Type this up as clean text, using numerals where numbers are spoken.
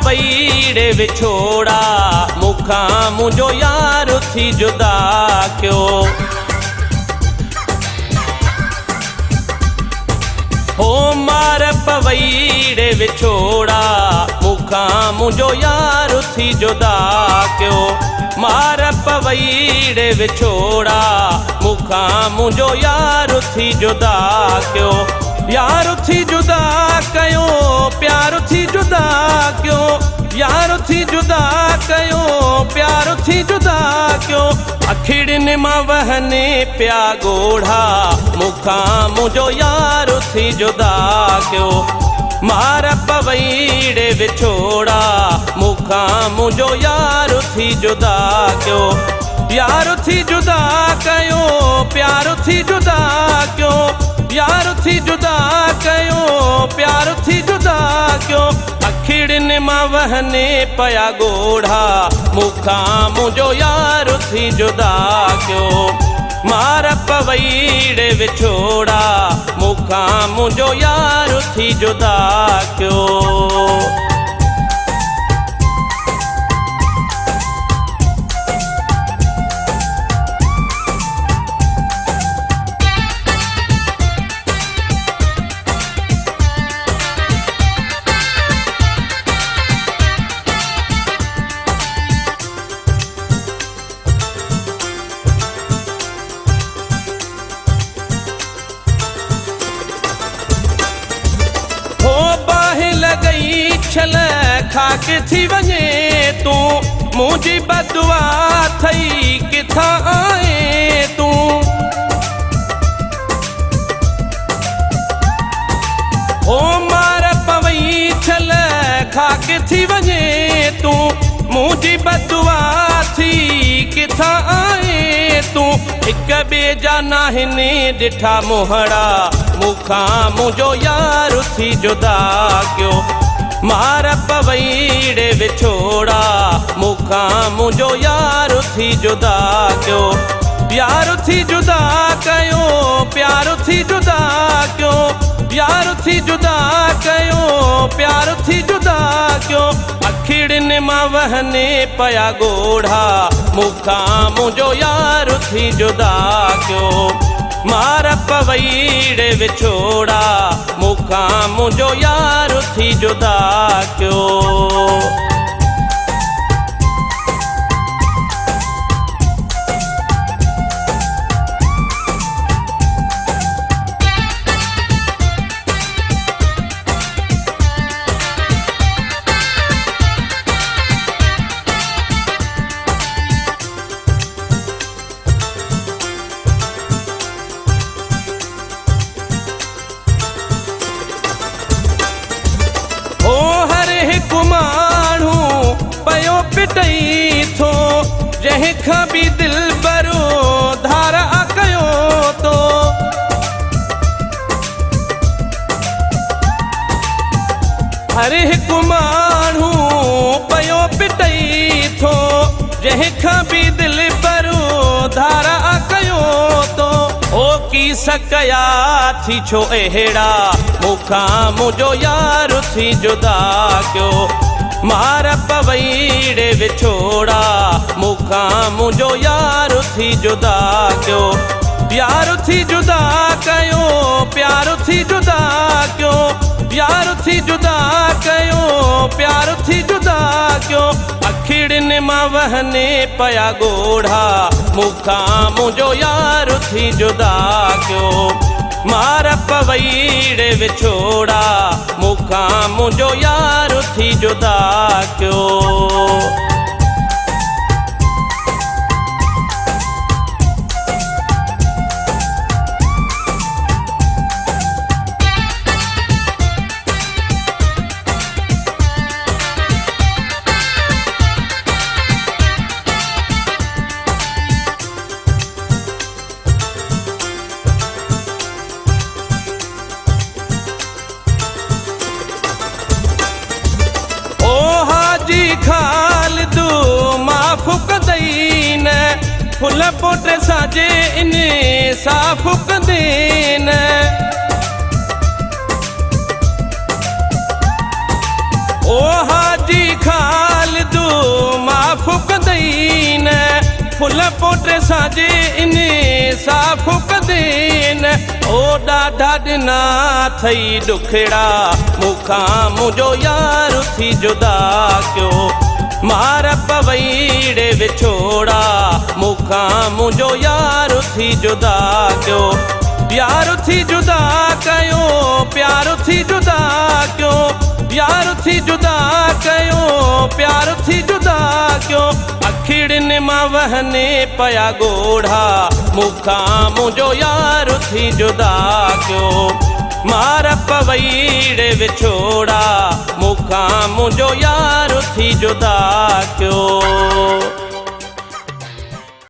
पवईड़े विछोड़ा मुखा मुझो यार थी जुदा क्यों। हो मार पवईड़े विछोड़ा मुखा मुझो यार थी जुदा क्यों। मार पवईड़े विछोड़ा मुखा मुझो यार थी जुदा क्यों। यार थी जुदा कयो प्यार थी जुदा क्यों। यार थी जुदा कयो प्यार थी जुदा क्यों। अखिड़िन मां वहने प्या गोढ़ा मुखा मुझो यार थी जुदा क्यों। मार पवईड़े विछोड़ा मुखा मुझो यार थी जुदा क्यों। यार थी जुदा कयो प्यार थी जुदा क्यों। यार थी जुदा कयो प्यार थी जुदा क्यों। अखिड़िन मां वहने पया गोढ़ा मुखा मुझो यार थी जुदा क्यों। मार पवईड़े विछोड़ा मुखा मुझो यार थी जुदा क्यों। छल खाक थी वञे तू मुझी बदुआ थई किथा आए तू। हो मार पवई छल खाक थी वञे तू मुझी बदुआ थी किथा आए तू। हिक ॿिए जा नाहिनि ॾिठा मोहड़ा मुखा मुझो यार थी जुदा क्यों। मार पवईड़े विछोड़ा मुखा मुझो यार थी जुदा क्यों। यार थी जुदा कयो प्यार थी जुदा क्यों। यार थी जुदा कयो प्यार थी जुदा क्यों। अखिड़िन मां वहने पया गोढ़ा मुखा मुझो यार थी जुदा क्यों। मार पवईड़े विछोड़ा मुखा मुझो यार थी जुदा क्यों। पयो पिटई थो जंहिंखां बि दिल भरो धार कयो तो। हर हिकु माण्हू पयो पिटई थो जंहिंखां बि दिल भरो धार कयो तो। ओ की सकया थी छो अहिड़ा मुखा मुझो यार थी जुदा क्यों। मार पवईड़े विछोड़ा मुखा मुझो यार थी जुदा क्यों। यार थी जुदा कयो प्यार थी जुदा क्यों। यार थी जुदा कयो प्यार थी जुदा क्यों। अखिड़िन मां वहने पया गोढ़ा मुखा मुझो यार थी जुदा क्यों। मार पवईड़े विछोड़ा मुखा मुझो यार थी जुदा क्यों। खालिदू माफ़ कंदईन फुल पोट साजे इन साफ़ कंदीन। ओ हाजी दीन फुल पोटे साजे इन साफ़ कदेन ओ ॾाढा ॾिना थई ॾुखड़ा मूंखां मुंहिंजो यार थी जुदा कयो मार पवईड़े विछोड़ा मूंखां मुंहिंजो यार थी जुदा कयो यार थी जुदा कयो प्यार थी जुदा कयो यार थी जुदा कयो प्यार थी जुदा कयो अखिड़िन मां वहने पया गोढ़ा मूंखां मुंहिंजो यार थी जुदा कयो मार पवईड़े विछोड़ा मूंखां मुंहिंजो यार थी जुदा कयो।